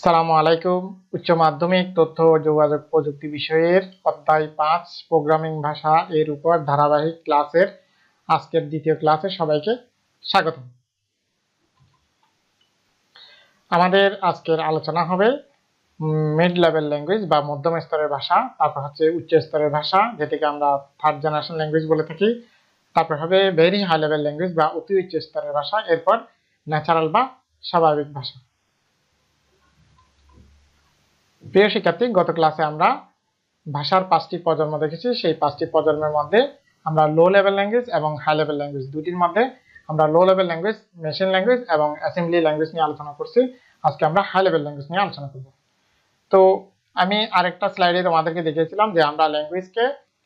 সালামু আলাইকুম। উচ্চ মাধ্যমিক তথ্য ও যোগাযোগ প্রযুক্তি বিষয়ের অধ্যায় 5 প্রোগ্রামিং ভাষা এর উপর ধারাবাহিক ক্লাসের আজকের দ্বিতীয় ক্লাসে সবাইকে স্বাগত। আমাদের আজকের আলোচনা হবে মিড লেভেল ল্যাঙ্গুয়েজ বা মধ্যম স্তরের ভাষা, তারপর হচ্ছে উচ্চ স্তরের ভাষা যেটাকে আমরা থার্ড জেনারেশন ল্যাঙ্গুয়েজ বলে থাকি, তারপর হবে ভেরি হাই লেভেল ল্যাঙ্গুয়েজ বা অতি উচ্চ স্তরের ভাষা, এরপর ন্যাচারাল বা স্বাভাবিক ভাষা। প্রিয় শিক্ষার্থী, গত ক্লাসে আমরা ভাষার 5টি প্রজন্ম দেখেছি। সেই 5টি প্রজন্মের মধ্যে আমরা লো লেভেল ল্যাঙ্গুয়েজ এবং হাই লেভেল ল্যাঙ্গুয়েজ দুটির মধ্যে আমরা low level language, machine language এবং অ্যাসেম্বলি ল্যাঙ্গুয়েজ নিয়ে আলোচনা করছি। আজকে আমরা হাই লেভেল ল্যাঙ্গুয়েজ নিয়ে আলোচনা করব। তো আমি আরেকটা স্লাইডে তোমাদেরকে দেখিয়েছিলাম যে আমরা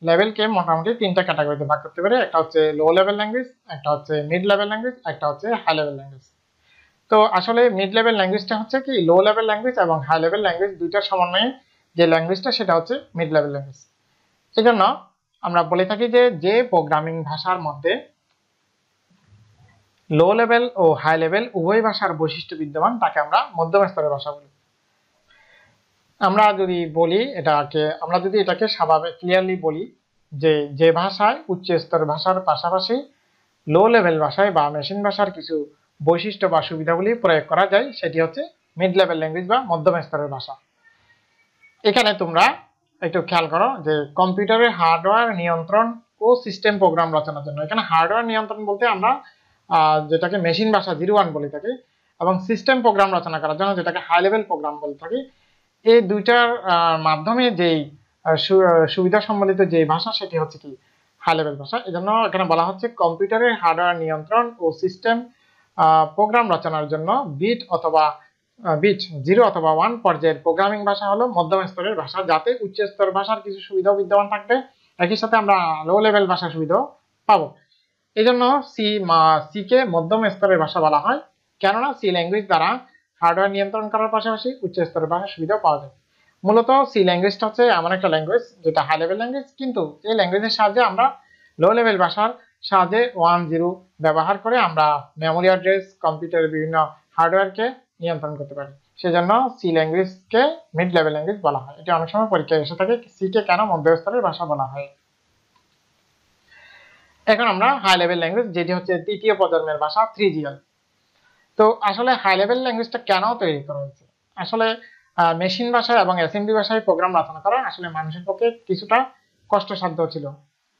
লেভেলকে মোটামুটি 3টা ক্যাটাগরিতে ভাগ করতে পারি। একটা হচ্ছে লো লেভেল ল্যাঙ্গুয়েজ, একটা হচ্ছে মিড লেভেল ল্যাঙ্গুয়েজ, একটা হচ্ছে হাই লেভেল ল্যাঙ্গুয়েজ। তো আসলে মিড লেভেল ল্যাঙ্গুয়েজটা হচ্ছে কি লো লেভেল ল্যাঙ্গুয়েজ এবং হাই লেভেল ল্যাঙ্গুয়েজ দুইটার সমন্বয়ে যে ল্যাঙ্গুয়েজটা সেটা হচ্ছে মিড লেভেল ল্যাঙ্গুয়েজ। এই জন্য আমরা বলে থাকি যে প্রোগ্রামিং ভাষার মধ্যে লো লেভেল ও হাই লেভেল উভয় ভাষার বৈশিষ্ট্য বিদ্যমান তাকে আমরা মধ্যম স্তরের ভাষা বলি। আমরা যদি এটাকে স্বাভাবিক ক্লিয়ারলি বলি যে ভাষায় উচ্চ স্তরের ভাষার পাশাপাশি লো লেভেল ভাষায় বা মেশিন ভাষার কিছু বৈশিষ্ট্য বা সুবিধাগুলি প্রয়োগ করা যায়, সেটি হচ্ছে মিড লেভেল ল্যাঙ্গুয়েজ বা মধ্যম স্তরের ভাষা। এখানে তোমরা একটু খেয়াল করো যে কম্পিউটারের হার্ডওয়্যার নিয়ন্ত্রণ ও সিস্টেম প্রোগ্রাম রচনার জন্য, এখানে হার্ডওয়্যার নিয়ন্ত্রণ বলতে আমরা যেটাকে মেশিন ভাষা 01 বলে থাকি, এবং সিস্টেম প্রোগ্রাম রচনা করার জন্য যেটাকে হাই লেভেল প্রোগ্রাম বলে থাকি। এই দুইটার মাধ্যমে যেই সুবিধা সম্বলিত যে ভাষা সেটি হচ্ছে কি হাই লেভেল ভাষা। এজন্য এখানে বলা হচ্ছে কম্পিউটারের হার্ডওয়্যার নিয়ন্ত্রণ ও সিস্টেম প্রোগ্রাম রচনার জন্য বিট 0 অথবা 1 পর্যায়ের প্রোগ্রামিং ভাষা হলো মধ্যম স্তরের ভাষা, যাতে উচ্চ স্তরের ভাষার কিছু সুবিধা বিদ্যমান থাকবে, একই সাথে আমরা লো লেভেল ভাষার সুবিধাও পাবো। এই জন্য সি কে মধ্যম স্তরের ভাষা বলা হয়, কেননা সি ল্যাঙ্গুয়েজ দ্বারা হার্ডওয়্যার নিয়ন্ত্রণ করার পাশাপাশি উচ্চ স্তরের ভাষার সুবিধাও পাওয়া যায়। মূলত সি ল্যাঙ্গুয়েজটা হচ্ছে এমন একটা ল্যাঙ্গুয়েজ যেটা হাই লেভেল ল্যাঙ্গুয়েজ, কিন্তু এই ল্যাঙ্গুয়েজের সাহায্যে আমরা লো লেভেল ভাষার সাহায্যে 1-0 ব্যবহার করে আমরা মেমোরি অ্যাড্রেস, কম্পিউটারের বিভিন্ন হার্ডওয়্যারকে নিয়ন্ত্রণ করতে পারি। সেজন্য সি ল্যাঙ্গুয়েজকে মিড লেভেল ল্যাঙ্গুয়েজ বলা হয়। এটা অনেক সময় পরীক্ষায় এসে থাকে, সি কে কেন মধ্যম স্তরের ভাষা বলা হয়। এখন আমরা হাই লেভেল ল্যাঙ্গুয়েজ, যেটি হচ্ছে তৃতীয় প্রজন্মের ভাষা 3GL। তো আসলে হাই লেভেল ল্যাঙ্গুয়েজটা কেন তৈরি করা হয়েছে? আসলে মেশিন ভাষা এবং অ্যাসেম্বলি ভাষায় প্রোগ্রাম রচনা করা আসলে মানুষের পক্ষে কিছুটা কষ্টসাধ্য ছিল।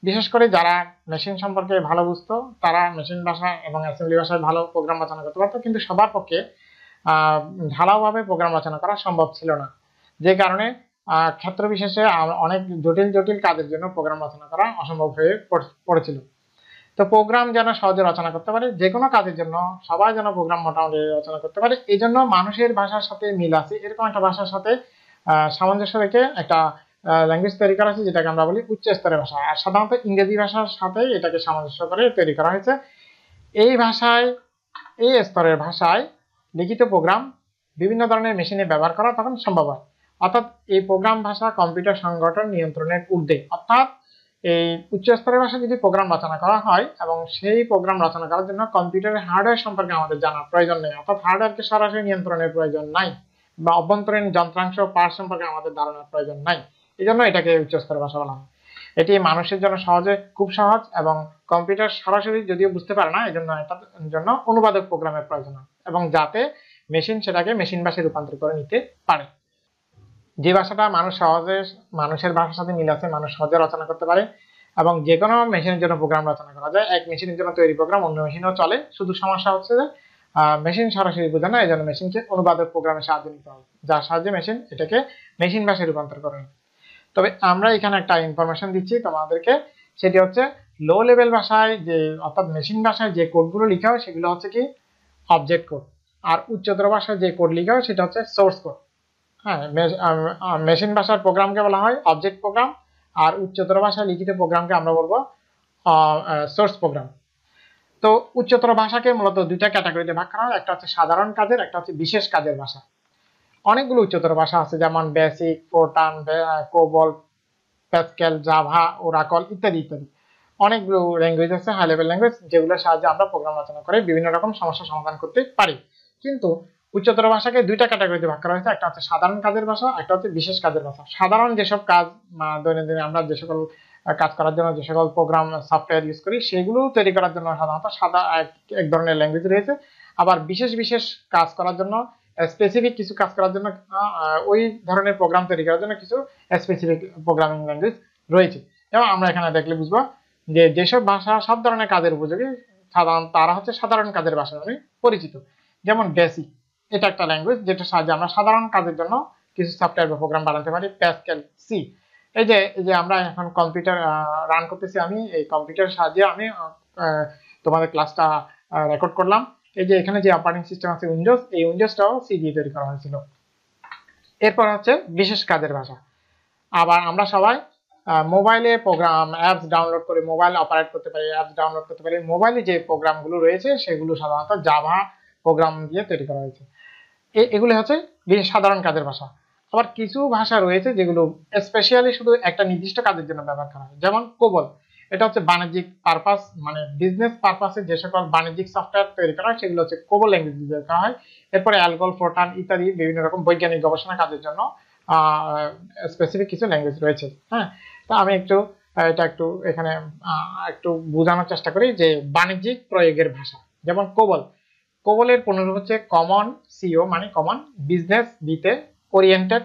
বিশেষ করে যারা মেশিন সম্পর্কে ভালো বুঝতো তারা মেশিন ভাষা এবং অ্যাসেম্বলি ভাষায় ভালো প্রোগ্রাম রচনা করতে পারতো, কিন্তু সবার পক্ষে ঢালাওভাবে প্রোগ্রাম রচনা করা সম্ভব ছিল না। যে কারণে ক্ষেত্র বিশেষে অনেক জটিল জটিল কাজের জন্য প্রোগ্রাম রচনা করা অসম্ভব হয়ে পড়েছিল। তো প্রোগ্রাম যেন সহজে রচনা করতে পারে, যে কোনো কাজের জন্য সবাই যেন প্রোগ্রাম মোটামুটি রচনা করতে পারে, এই জন্য মানুষের ভাষার সাথে মিল আছে এরকম একটা ভাষার সাথে সামঞ্জস্য রেখে একটা ল্যাঙ্গুয়েজ তৈরি করা হয়েছে, যেটাকে আমরা বলি উচ্চ স্তরের ভাষা। আর সাধারণত ইংরেজি ভাষার সাথে এটাকে সামঞ্জস্য করে তৈরি করা হয়েছে। এই স্তরের ভাষায় লিখিত প্রোগ্রাম বিভিন্ন ধরনের মেশিনে ব্যবহার করা তখন সম্ভব হয়। অর্থাৎ এই প্রোগ্রাম ভাষা কম্পিউটার সংগঠন নিয়ন্ত্রণের ঊর্ধ্বে। অর্থাৎ এই উচ্চ স্তরের ভাষায় যদি প্রোগ্রাম রচনা করা হয় এবং সেই প্রোগ্রাম রচনা করার জন্য কম্পিউটারের হার্ডওয়্যার সম্পর্কে আমাদের জানার প্রয়োজন নেই, অর্থাৎ হার্ডওয়্যারকে সরাসরি নিয়ন্ত্রণের প্রয়োজন নাই, বা অভ্যন্তরীণ যন্ত্রাংশ পার্ট সম্পর্কে আমাদের ধারণার প্রয়োজন নাই। এই জন্য এটাকে উচ্চ স্তরের ভাষা বলা হয়। এটি মানুষের জন্য খুব সহজ, এবং কম্পিউটার সরাসরি যদিও বুঝতে পারে না, এই জন্য এটার জন্য অনুবাদক প্রোগ্রামের প্রয়োজন হয়, এবং যাতে মেশিন সেটাকে মেশিন ভাষায় রূপান্তর করে নিতে পারে। যে ভাষাটা মানুষের ভাষার সাথে মিল আছে, মানুষ সহজে রচনা করতে পারে, এবং যে কোনো মেশিনের জন্য প্রোগ্রাম রচনা করা যায়। এক মেশিনের জন্য তৈরি প্রোগ্রাম অন্য মেশিনেও চলে, শুধু সমস্যা হচ্ছে যে মেশিন সরাসরি বোঝে না, এই জন্য মেশিনকে অনুবাদক প্রোগ্রামের সাহায্য নিতে হবে, যার সাহায্যে মেশিন এটাকে মেশিন ভাষায় রূপান্তর করে। তবে আমরা এখানে একটা ইনফরমেশন দিচ্ছি তোমাদেরকে, সেটি হচ্ছে লো লেভেল ভাষায় অর্থাৎ মেশিন ভাষায় যে কোডগুলো লেখা হয় সেগুলো হচ্ছে কি অবজেক্ট কোড, আর উচ্চতর ভাষায় যে কোড লেখা হয় সেটা হচ্ছে সোর্স কোড। হ্যাঁ, মেশিন ভাষার প্রোগ্রামকে বলা হয় অবজেক্ট প্রোগ্রাম, আর উচ্চতর ভাষায় লিখিত প্রোগ্রামকে আমরা বলবো সোর্স প্রোগ্রাম। তো উচ্চতর ভাষাকে মূলত দুইটা ক্যাটাগরিতে ভাগ করা হয়, একটা হচ্ছে সাধারণ কাজের, একটা হচ্ছে বিশেষ কাজের ভাষা। অনেকগুলো উচ্চতর ভাষা আছে, যেমন BASIC, FORTRAN, COBOL, Pascal, Java, Oracle ইত্যাদি ইত্যাদি। অনেকগুলো ল্যাঙ্গুয়েজ আছে, হাই লেভেল ল্যাঙ্গুয়েজ, যেগুলোর সাহায্যে আমরা প্রোগ্রাম রচনা করে বিভিন্ন রকম সমস্যা সমাধান করতে পারি। কিন্তু উচ্চতর ভাষাকে দুইটা ক্যাটাগরিতে ভাগ করা হয়েছে, একটা হচ্ছে সাধারণ কাজের ভাষা, একটা হচ্ছে বিশেষ কাজের ভাষা। সাধারণ যেসব কাজ দৈনন্দিন আমরা যে সকল কাজ করার জন্য যে সকল প্রোগ্রাম সফটওয়্যার ইউজ করি সেগুলো তৈরি করার জন্য সাধারণত এক ধরনের ল্যাঙ্গুয়েজ রয়েছে। আবার বিশেষ বিশেষ কাজ করার জন্য, স্পেসিফিক কিছু কাজ করার জন্য ওই ধরনের প্রোগ্রাম তৈরি করার জন্য কিছু স্পেসিফিক প্রোগ্রামিং ল্যাঙ্গুয়েজ রয়েছে। এবং আমরা এখানে দেখলে বুঝবো যে যেসব ভাষা সব ধরনের কাজের উপযোগী সাধারণ তারা হচ্ছে সাধারণ কাজের ভাষা নামে পরিচিত। যেমন বেসিক, এটা একটা ল্যাঙ্গুয়েজ যেটা সাহায্যে আমরা সাধারণ কাজের জন্য কিছু সফটওয়্যার বা প্রোগ্রাম বানাতে পারি। প্যাসকেল, সি, এই যে আমরা এখন কম্পিউটার রান করতেছি, আমি এই কম্পিউটারের সাহায্যে আমি তোমাদের ক্লাসটা রেকর্ড করলাম। এই যে এখানে যে অপারেটিং সিস্টেম আছে উইন্ডোজ, এই উইন্ডোজটাও সি দিয়ে তৈরি করা হয়েছিল। এরপর হচ্ছে বিশেষ কাজের ভাষা। আবার আমরা সবাই মোবাইলে প্রোগ্রাম অ্যাপস ডাউনলোড করে মোবাইল অপারেট করতে পারি, অ্যাপস ডাউনলোড করতে পারি। মোবাইলে যে প্রোগ্রামগুলো রয়েছে সেগুলো সাধারণত জাভা প্রোগ্রাম দিয়ে তৈরি করা হয়েছে। এগুলো হচ্ছে সাধারণ কাজের ভাষা। আবার কিছু ভাষা রয়েছে যেগুলো স্পেশালি শুধু একটা নির্দিষ্ট কাজের জন্য ব্যবহার করা হয়, যেমন কোবল। এটা হচ্ছে বাণিজ্যিক পারপাস, মানে বিজনেস পারপাসে যে সকল বাণিজ্যিক সফটওয়্যার তৈরি করা হয় সেগুলো হচ্ছে কোবল ল্যাঙ্গুয়েজ দিয়ে তৈরি করা হয়। এরপরে অ্যালগল, ফোরটান ইত্যাদি বিভিন্ন রকম বৈজ্ঞানিক গবেষণা কাজের জন্য স্পেসিফিক কিছু ল্যাঙ্গুয়েজ রয়েছে। হ্যাঁ, তো আমি এটা একটু এখানে একটু বোঝানোর চেষ্টা করি যে বাণিজ্যিক প্রয়োগের ভাষা। যেমন কোবলের পুনরূপ হচ্ছে কমন, সিও মানে কমন, বিজনেস বিতে, ওরিয়েন্টেড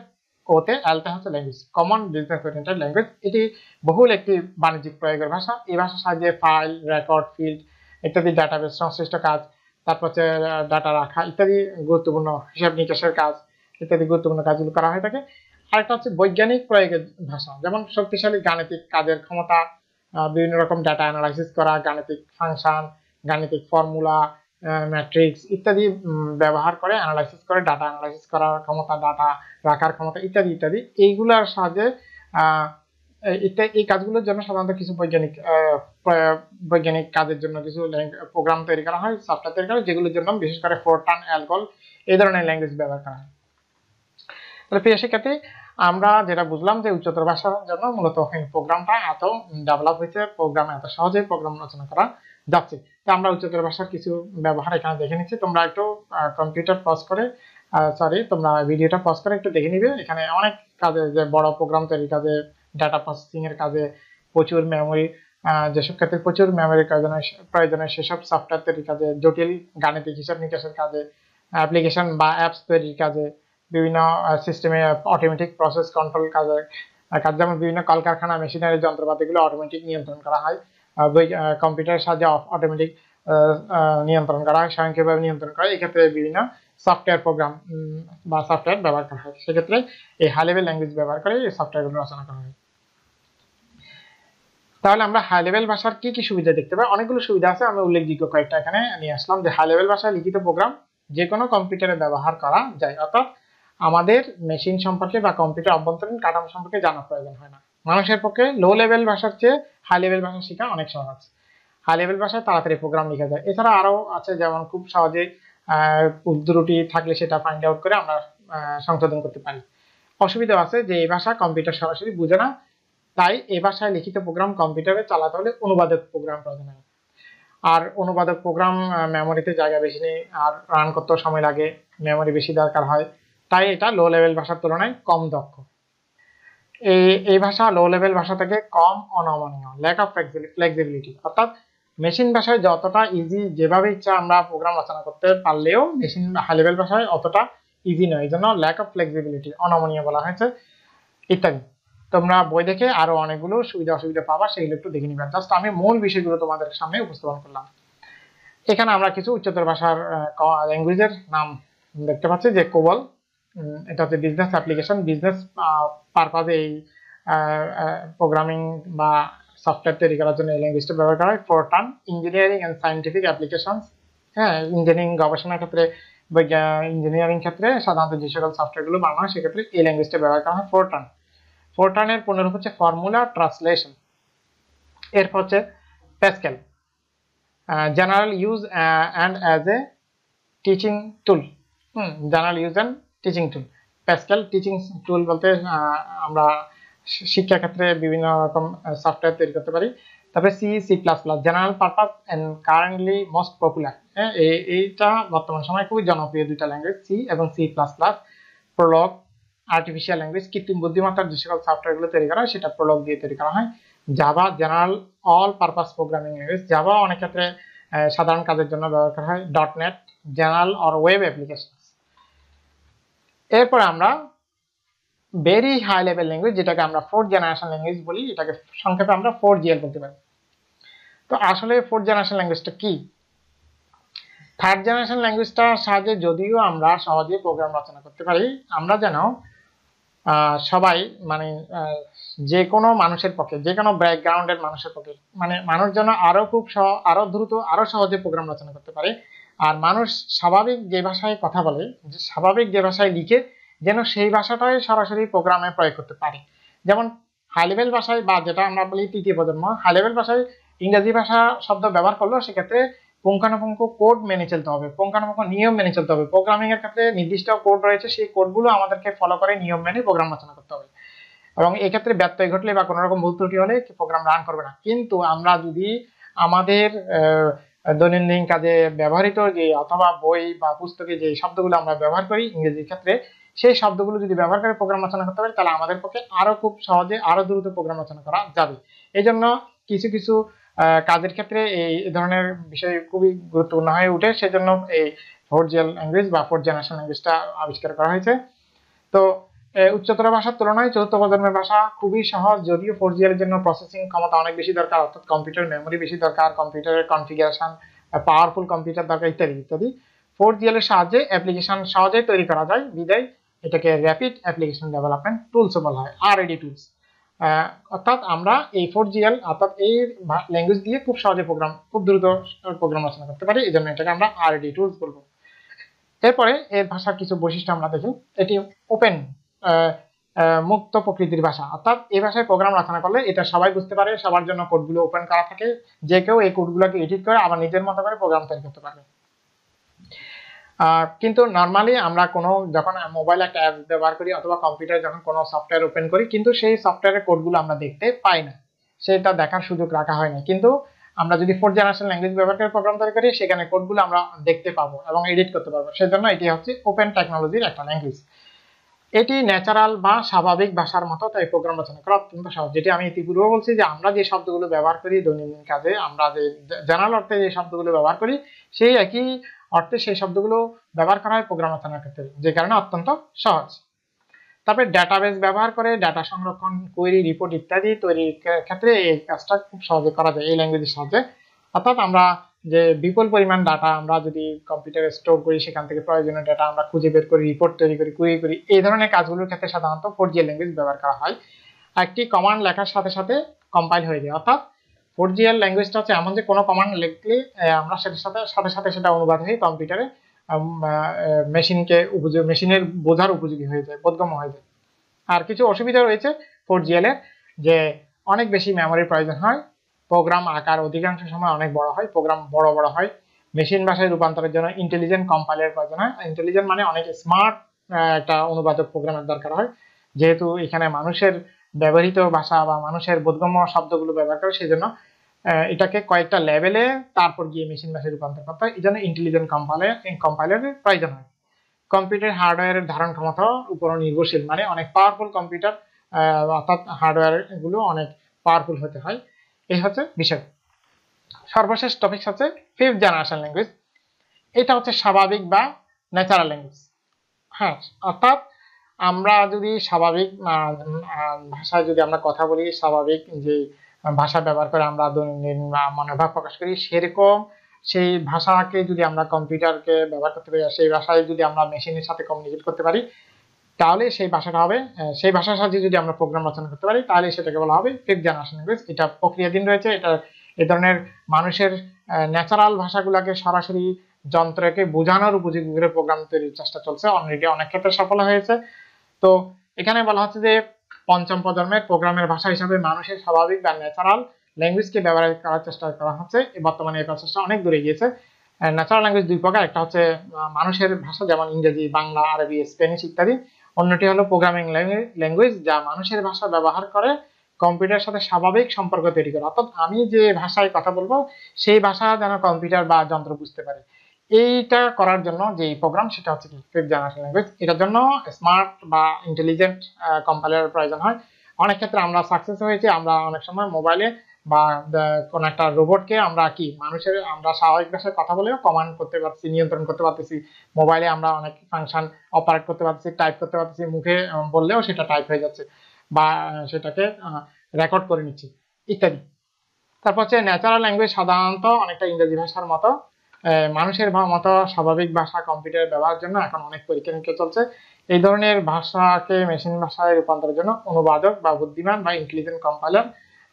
ওতে, অ্যালটা হচ্ছে language, common business oriented language. এটি বহুল একটি বাণিজ্যিক প্রয়োগের ভাষা। এই ভাষার সাহায্যে ফাইল, রেকর্ড, ফিল্ড ইত্যাদি ডাটাবেস সংশ্লিষ্ট কাজ, তারপর হচ্ছে ডাটা রাখা ইত্যাদি গুরুত্বপূর্ণ হিসাব নিকাশের কাজ ইত্যাদি গুরুত্বপূর্ণ কাজগুলো করা হয়ে থাকে। আরেকটা হচ্ছে বৈজ্ঞানিক প্রয়োগের ভাষা, যেমন শক্তিশালী গাণিতিক কাজের ক্ষমতা, বিভিন্ন রকম ডাটা অ্যানালাইসিস করা, গাণিতিক ফাংশন, গাণিতিক ফর্মুলা, ম্যাট্রিক্স ইত্যাদি ব্যবহার করে অ্যানালাইসিস করে ডাটা অ্যানালাইসিস করার ক্ষমতা, ডাটা রাখার ক্ষমতা ইত্যাদি ইত্যাদি। এইগুলোর সাহায্যে এই কাজগুলোর জন্য সাধারণত কিছু বৈজ্ঞানিক কাজের জন্য কিছু প্রোগ্রাম তৈরি করা হয়, সফটওয়্যার তৈরি করা হয়, যেগুলোর জন্য বিশেষ করে ফোরটান, অ্যালগল এই ধরনের ল্যাঙ্গুয়েজ ব্যবহার করা হয়। তাহলে প্রিয় শিক্ষার্থী, আমরা যেটা বুঝলাম যে উচ্চতর ভাষার জন্য মূলত প্রোগ্রামটা এত ডেভেলপ হয়েছে, প্রোগ্রাম এত সহজে প্রোগ্রাম রচনা করা যাচ্ছে। তো আমরা উচ্চতর ভাষার কিছু ব্যবহার এখানে দেখে নিচ্ছি। তোমরা একটু কম্পিউটার পজ করে তোমরা ভিডিওটা পজ করে একটু দেখে নিবে। এখানে অনেক কাজে, যে বড় প্রোগ্রাম তৈরির কাজে, ডাটা প্রসেসিং এর কাজে, প্রচুর মেমোরি, যেসব ক্ষেত্রে প্রচুর মেমোরি প্রয়োজনে সেসব সফটওয়্যার তৈরির কাজে, জটিল গাণিতিক হিসাব নিকাশের কাজে, অ্যাপ্লিকেশন বা অ্যাপস তৈরির কাজে, বিভিন্ন সিস্টেমে অটোমেটিক প্রসেস কন্ট্রোল কাজ, যেমন বিভিন্ন কলকারখানা মেশিনারি যন্ত্রপাতিগুলো অটোমেটিক নিয়ন্ত্রণ করা হয়, কম্পিউটারের সাহায্যে অটোমেটিক নিয়ন্ত্রণ করা হয়, স্বয়ংক্রিয়ভাবে নিয়ন্ত্রণ করা হয়। এক্ষেত্রে বিভিন্ন সফটওয়্যার প্রোগ্রাম বা সফটওয়্যার ব্যবহার করা হয়। সেক্ষেত্রে এই হাই লেভেল ল্যাঙ্গুয়েজ ব্যবহার করে এই সফটওয়্যারগুলো রচনা করা হয়। তাহলে আমরা হাই লেভেল ভাষার কি কি সুবিধা দেখতে পাই? অনেকগুলো সুবিধা আছে, আমি উল্লেখযোগ্য কয়েকটা এখানে নিয়ে আসলাম। যে হাই লেভেল ভাষায় লিখিত প্রোগ্রাম যে কোনো কম্পিউটারে ব্যবহার করা যায়, অর্থাৎ আমাদের মেশিন সম্পর্কে বা কম্পিউটার অভ্যন্তরীণ কাঠামো সম্পর্কে জানার প্রয়োজন হয় না। মানুষের পক্ষে লো লেভেল ভাষার চেয়ে হাই লেভেল ভাষা শেখা অনেক সহজ। হাই লেভেল ভাষায় তাড়াতাড়ি প্রোগ্রাম লেখা যায়। এছাড়া আরো আছে, যেমন খুব সহজে ত্রুটি থাকলে সেটা ফাইন্ড আউট করে আমরা সংশোধন করতে পারি। অসুবিধা আছে যে এই ভাষা কম্পিউটার সরাসরি বুঝে না, তাই এই ভাষায় লিখিত প্রোগ্রাম কম্পিউটারে চালাতে হলে অনুবাদক প্রোগ্রাম প্রয়োজন হয়। আর অনুবাদক প্রোগ্রাম মেমোরিতে জায়গা বেশি নেই, আর রান করতেও সময় লাগে, মেমোরি বেশি দরকার হয়, তাই এটা লো লেভেল ভাষার তুলনায় কম দক্ষ। এই ভাষা লো লেভেল ভাষা থেকে কম অনমনীয়, ল্যাক অফ ফ্লেক্সিবিলিটি, অর্থাৎ মেশিন ভাষায় যতটা ইজি, যেভাবে ইচ্ছা আমরা প্রোগ্রাম রচনা করতে পারলেও মেশিন হাই লেভেল ভাষায় অতটা ইজি নয়, এই জন্য ল্যাক অফ ফ্লেক্সিবিলিটি, অনমনীয় বলা হয়েছে ইত্যাদি। তোমরা বই দেখে আরো অনেকগুলো সুবিধা অসুবিধা পাবা, সেগুলো একটু দেখে নিবা। জাস্ট আমি মূল বিষয়গুলো তোমাদের সামনে উপস্থাপন করলাম। এখানে আমরা কিছু উচ্চতর ভাষার ল্যাঙ্গুয়েজের নাম দেখতে পাচ্ছি। যে কোবল, এটা হচ্ছে বিজনেস অ্যাপ্লিকেশন, বিজনেস পারপাজে এই প্রোগ্রামিং বা সফটওয়্যার তৈরি করার জন্য এই ল্যাঙ্গুয়েজটা ব্যবহার করা হয়। Fortran, engineering and scientific applications, হ্যাঁ, ইঞ্জিনিয়ারিং গবেষণার ক্ষেত্রে, ইঞ্জিনিয়ারিং ক্ষেত্রে সাধারণত যে সকল সফটওয়্যারগুলো বানানো হয় সেক্ষেত্রে এই ল্যাঙ্গুয়েজটা ব্যবহার করা হয়। ফোরটানের পুনরূপ হচ্ছে ফর্মুলা ট্রান্সলেশন। এরপর হচ্ছে Pascal, general use and as a teaching tool. General use and teaching tool. Pascal teaching tool বলতে আমরা শিক্ষা ক্ষেত্রে বিভিন্ন রকম সফটওয়্যার তৈরি করতে পারি, তারপরে C, C plus plus, general purpose and currently most popular. হ্যাঁ, এইটা বর্তমান সময়ে খুবই জনপ্রিয় দুইটা ল্যাঙ্গুয়েজ, সি এবং C plus plus. Prolog artificial language, কৃত্রিম বুদ্ধিমত্তার যে সকল সফটওয়্যারগুলো তৈরি করা হয় সেটা প্রোলগ দিয়ে তৈরি করা হয়। Java general all purpose programming language, Java অনেক ক্ষেত্রে সাধারণ কাজের জন্য ব্যবহার করা হয়। ডটনেট জেনারেল অর ওয়েব অ্যাপ্লিকেশন। এরপর আমরা ভেরি হাই লেভেল ল্যাঙ্গুয়েজ, যেটাকে আমরা ফোর্থ জেনারেশন ল্যাঙ্গুয়েজ বলি, এটাকে সংক্ষেপে আমরা 4GL বলতে পারি। তো আসলে ফোর্থ জেনারেশন ল্যাঙ্গুয়েজটা কি? থার্ড জেনারেশন ল্যাঙ্গুয়েজটার সাহায্যে যদিও আমরা সহজে প্রোগ্রাম রচনা করতে পারি, আমরা যেন সবাই মানে যে কোনো মানুষের পক্ষে, যে কোনো ব্যাকগ্রাউন্ডের মানুষের পক্ষে, মানে মানুষ যেন আরো দ্রুত আরো সহজে প্রোগ্রাম রচনা করতে পারে। আর মানুষ স্বাভাবিক যে ভাষায় কথা বলে, স্বাভাবিক যে ভাষায় লিখে, যেন সেই ভাষাটাই সরাসরি প্রোগ্রামে প্রয়োগ করতে পারে। যেমন হাই লেভেল ভাষায়, বা যেটা আমরা বলি তৃতীয় প্রজন্ম, হাই লেভেল ভাষায় ইংরেজি ভাষা শব্দ ব্যবহার করলেও সেক্ষেত্রে পুঙ্খানুপুঙ্খ কোড মেনে চলতে হবে, পুঙ্খানুপুঙ্খ নিয়ম মেনে চলতে হবে। প্রোগ্রামিং এর ক্ষেত্রে নির্দিষ্ট কোড রয়েছে, সেই কোডগুলো আমাদেরকে ফলো করে নিয়ম মেনে প্রোগ্রাম রচনা করতে হবে, এবং এই ক্ষেত্রে ব্যত্যয় ঘটলে বা কোনো রকম ভুল ত্রুটি হলে প্রোগ্রাম রান করবে না। কিন্তু আমরা যদি আমাদের দৈনন্দিন কাজে ব্যবহৃত যে অথবা বই বা পুস্তকে যে শব্দগুলো আমরা ব্যবহার করি ইংরেজির ক্ষেত্রে, সেই শব্দগুলো যদি ব্যবহার করে প্রোগ্রাম রচনা করতে পারি, তাহলে আমাদের পক্ষে আরো খুব সহজে আরো দ্রুত প্রোগ্রাম রচনা করা যাবে। এই জন্য কিছু কিছু কাজের ক্ষেত্রে এই ধরনের বিষয় খুবই গুরুত্বপূর্ণ হয়ে ওঠে। সেজন্য এই 4GL ল্যাঙ্গুয়েজ বা ফোর্থ জেনারেশন ল্যাঙ্গুয়েজটা আবিষ্কার করা হয়েছে। তো উচ্চতর ভাষার তুলনায় চতুর্থ প্রজন্মের ভাষা খুবই সহজ, যদিও 4GL এর জন্য প্রসেসিং ক্ষমতা অনেক বেশি দরকার, অর্থাৎ কম্পিউটার মেমোরি বেশি দরকার, কম্পিউটারের কনফিগারেশন, পাওয়ারফুল কম্পিউটার দরকার, ইত্যাদি ইত্যাদি। 4GL এর সাহায্যে অ্যাপ্লিকেশন সহজেই তৈরি করা যায়, বিদায় এটাকে র্যাপিড অ্যাপ্লিকেশন ডেভেলপমেন্ট টুলস বলা হয়, RAD টুলস। অর্থাৎ আমরা এই 4GL অর্থাৎ এই ল্যাঙ্গুয়েজ দিয়ে খুব সহজে খুব দ্রুত প্রোগ্রাম রচনা করতে পারি, এই জন্য এটাকে আমরা RAD টুলস বলবো। এরপরে এর ভাষার কিছু বৈশিষ্ট্য আমরা দেখি। এটি ওপেন, মুক্ত প্রকৃতির ভাষা, অর্থাৎ এই ভাষায় প্রোগ্রাম রচনা করলে এটা সবাই বুঝতে পারে, সবার জন্য কোডগুলো ওপেন করা থাকে, যে কেউ এই কোডগুলোকে এডিট করে আবার নিজের মতো করে প্রোগ্রাম তৈরি করতে পারবে। কিন্তু নর্মালি আমরা যখন মোবাইল একটা অ্যাপ ব্যবহার করি অথবা কম্পিউটারে যখন কোনো সফটওয়্যার ওপেন করি, কিন্তু সেই সফটওয়্যারের কোডগুলো আমরা দেখতে পাই না, সেটা দেখার সুযোগ রাখা হয় না। কিন্তু আমরা যদি ফোর্থ জেনারেশন ল্যাঙ্গুয়েজ ব্যবহার করে প্রোগ্রাম তৈরি করি, সেখানে কোডগুলো আমরা দেখতে পাবো এবং এডিট করতে পারবো। সেজন্য এটি হচ্ছে ওপেন টেকনোলজির একটা ল্যাঙ্গুয়েজ। এটি ন্যাচারাল বা স্বাভাবিক ভাষার মতো, তাই প্রোগ্রাম রচনা করা অত্যন্ত সহজ। যেটি আমি ইতিপূর্বে বলছি যে আমরা যে শব্দগুলো ব্যবহার করি দৈনন্দিন কাজে, আমরা যে জেনারেল অর্থে যে শব্দগুলো ব্যবহার করি, সেই একই অর্থে সেই শব্দগুলো ব্যবহার করা হয় প্রোগ্রাম রচনার ক্ষেত্রে, যে কারণে অত্যন্ত সহজ। তারপরে ডেটাবেস ব্যবহার করে ডাটা সংরক্ষণ, কোয়েরি, রিপোর্ট ইত্যাদি তৈরির ক্ষেত্রে এই কাজটা খুব সহজে করা যায় এই ল্যাঙ্গুয়েজের সাহায্যে। অর্থাৎ আমরা যে বিপুল পরিমাণ ডাটা আমরা যদি কম্পিউটারে স্টোর করি, সেখান থেকে প্রয়োজনীয় ডাটা আমরা খুঁজে বের করি, রিপোর্ট তৈরি করি, কোয়েরি করি, এই ধরনের কাজগুলোর ক্ষেত্রে সাধারণত 4GL ল্যাঙ্গুয়েজ ব্যবহার করা হয়। একটি কমান্ড লেখার সাথে সাথে কম্পাইল হয়ে যায়, অর্থাৎ 4GL ল্যাঙ্গুয়েজটা হচ্ছে এমন যে কোনো কমান্ড লিখলে আমরা সেটার সাথে সাথে সেটা অনুবাদ হয়ে কম্পিউটারে মেশিনের বোঝার উপযোগী হয়ে যায়, বোধগম্য হয়ে যায়। আর কিছু অসুবিধা রয়েছে 4GL এর, যে অনেক বেশি মেমোরির প্রয়োজন হয়, প্রোগ্রাম আকার অধিকাংশ সময় অনেক বড় হয়, প্রোগ্রাম বড় বড় হয়, মেশিন ভাষায় রূপান্তরের জন্য ইন্টেলিজেন্ট কম্পাইলারের প্রয়োজন হয়। ইন্টেলিজেন্ট মানে অনেক স্মার্ট একটা অনুবাদক প্রোগ্রামের দরকার হয়, যেহেতু এখানে মানুষের ব্যবহৃত ভাষা বা মানুষের বোধগম্য শব্দগুলো ব্যবহার করে, সেই জন্য এটাকে কয়েকটা লেভেলে তারপর গিয়ে মেশিন ভাষায় রূপান্তর করতে হয়, এই জন্য ইন্টেলিজেন্ট কম্পাইলারের প্রয়োজন হয়। কম্পিউটার হার্ডওয়্যারের ধারণ ক্ষমতার উপর নির্ভরশীল, মানে অনেক পাওয়ারফুল কম্পিউটার, অর্থাৎ হার্ডওয়্যার গুলো অনেক পাওয়ারফুল হতে হয়, এই হচ্ছে বিষয়। সর্বশেষ টপিক হচ্ছে ফিফথ জেনারেশন ল্যাঙ্গুয়েজ। এটা হচ্ছে স্বাভাবিক বা ন্যাচারাল ল্যাঙ্গুয়েজ। হ্যাঁ, অর্থাৎ আমরা যদি স্বাভাবিক ভাষায় যদি আমরা কথা বলি, স্বাভাবিক যে ভাষা ব্যবহার করে আমরা দৈনন্দিন মনোভাব প্রকাশ করি, সেরকম সেই ভাষাকে যদি আমরা কম্পিউটারকে ব্যবহার করতে পারি, সেই ভাষায় যদি আমরা মেশিনের সাথে কমিউনিকেট করতে পারি, তাহলে সেই ভাষাটা হবে, সেই ভাষার সাথে যদি আমরা প্রোগ্রাম রচনা করতে পারি, তাহলে সেটাকে বলা হবে ফিফথ জেনারেশন ল্যাঙ্গুয়েজ। এটা প্রক্রিয়াধীন রয়েছে। এটা এই ধরনের মানুষের ন্যাচারাল ভাষাগুলোকে সরাসরি যন্ত্রকে বোঝানোর উপযোগী করে প্রোগ্রাম তৈরির চেষ্টা চলছে, অলরেডি অনেক ক্ষেত্রে সফল হয়েছে। তো এখানে বলা হচ্ছে যে পঞ্চম প্রজন্মের প্রোগ্রামের ভাষা হিসাবে মানুষের স্বাভাবিক বা ন্যাচারাল ল্যাঙ্গুয়েজকে ব্যবহার করার চেষ্টা করা হচ্ছে। বর্তমানে এই প্রচেষ্টা অনেক দূরে গিয়েছে। ন্যাচারাল ল্যাঙ্গুয়েজ দুই প্রকার, একটা হচ্ছে মানুষের ভাষা যেমন ইংরেজি, বাংলা, আরবি, স্প্যানিশ ইত্যাদি। অন্যটি হলো প্রোগ্রামিং ল্যাঙ্গুয়েজ, যা মানুষের ভাষা ব্যবহার করে কম্পিউটারের সাথে স্বাভাবিক সম্পর্ক তৈরি করে, অর্থাৎ আমি যে ভাষায় কথা বলবো সেই ভাষা যেন কম্পিউটার বা যন্ত্র বুঝতে পারে। এইটা করার জন্য যে প্রোগ্রাম সেটা হচ্ছে কি ফিফথ জেনারেশন ল্যাঙ্গুয়েজ। এটার জন্য স্মার্ট বা ইন্টেলিজেন্ট কম্পাইলারের প্রয়োজন হয়। অনেক ক্ষেত্রে আমরা সাকসেস হয়েছি, আমরা অনেক সময় মোবাইলে বা কোন একটা রোবটকে আমরা কি মানুষের আমরা স্বাভাবিক ভাষায় কথা বলেও কমান্ড করতে পারছি, নিয়ন্ত্রণ করতে পারতেছি। মোবাইলে আমরা অনেক ফাংশন অপারেট করতে পারছি, টাইপ করতে পারতেছি, মুখে বললেও সেটা টাইপ হয়ে যাচ্ছে বা সেটাকে রেকর্ড করে নিচ্ছি ইত্যাদি। তারপর হচ্ছে ন্যাচারাল ল্যাঙ্গুয়েজ, সাধারণত অনেকটা ইংরেজি ভাষার মতো মানুষের মতো স্বাভাবিক ভাষা কম্পিউটারে ব্যবহারের জন্য এখন অনেক পরীক্ষা নিরীক্ষা চলছে। এই ধরনের ভাষাকে মেশিন ভাষায় রূপান্তরের জন্য অনুবাদক বা বুদ্ধিমান বা ইন্টেলিজেন্ট কম্পাইলার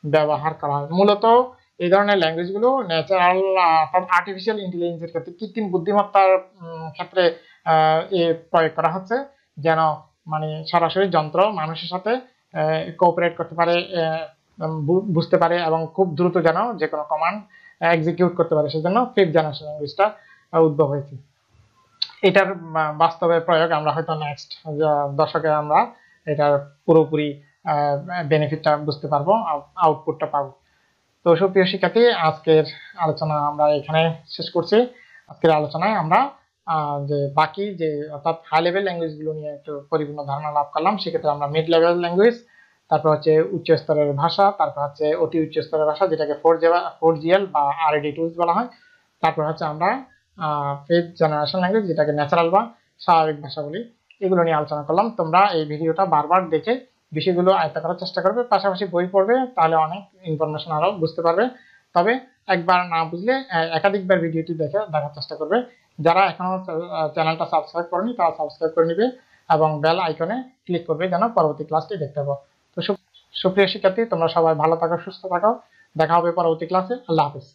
ব্যবহার করা হয়। মূলত এই ধরনের ল্যাঙ্গুয়েজগুলো ন্যাচারাল আর্টিফিশিয়াল ইন্টেলিজেন্সের ক্ষেত্রে, কৃত্রিম বুদ্ধিমত্তার ক্ষেত্রে প্রয়োগ করা হচ্ছে, যেন মানে সরাসরি যন্ত্র মানুষের সাথে কোঅপারেট করতে পারে, বুঝতে পারে এবং খুব দ্রুত যেন যে কোনো কমান্ড এক্সিকিউট করতে পারে। সেজন্য ফিফথ জেনারেশন ল্যাঙ্গুয়েজটা উদ্ভব হয়েছে। এটার বাস্তবে প্রয়োগ আমরা হয়তো নেক্সট দশকে আমরা এটার পুরোপুরি বেনিফিটটা বুঝতে পারবো, আউটপুটটা পাবো। তো সুপ্রিয় শিক্ষার্থী, আজকের আলোচনা আমরা এখানে শেষ করছি। আজকের আলোচনায় আমরা যে বাকি যে অর্থাৎ হাই লেভেল ল্যাঙ্গুয়েজ গুলো নিয়ে একটু পরিপূর্ণ ধারণা লাভ করলাম। সেক্ষেত্রে আমরা মিড লেভেল ল্যাঙ্গুয়েজ, তারপর হচ্ছে উচ্চ স্তরের ভাষা, তারপর হচ্ছে অতি উচ্চ স্তরের ভাষা যেটাকে 4GL বা RAD টুলস বলা হয়, তারপর হচ্ছে আমরা ফিফথ জেনারেশন ল্যাঙ্গুয়েজ যেটাকে ন্যাচারাল বা স্বাভাবিক ভাষা বলি, এগুলো নিয়ে আলোচনা করলাম। তোমরা এই ভিডিওটা বারবার দেখে বিষয়গুলো আয়ত্ত করার চেষ্টা করবে, পাশাপাশি বই পড়বে, তাহলে অনেক ইনফরমেশন আরো বুঝতে পারবে। তবে একবার না বুঝলে একাধিকবার ভিডিওটি দেখার চেষ্টা করবে। যারা এখনো চ্যানেলটা সাবস্ক্রাইব করেনি তারা সাবস্ক্রাইব করে নিবে এবং বেল আইকনে ক্লিক করবে যেন পরবর্তী ক্লাসটি দেখতে পাবো। তো সুপ্রিয় শিক্ষার্থী, তোমরা সবাই ভালো থাকো, সুস্থ থাকো, দেখা হবে পরবর্তী ক্লাসে। আল্লাহ হাফেজ।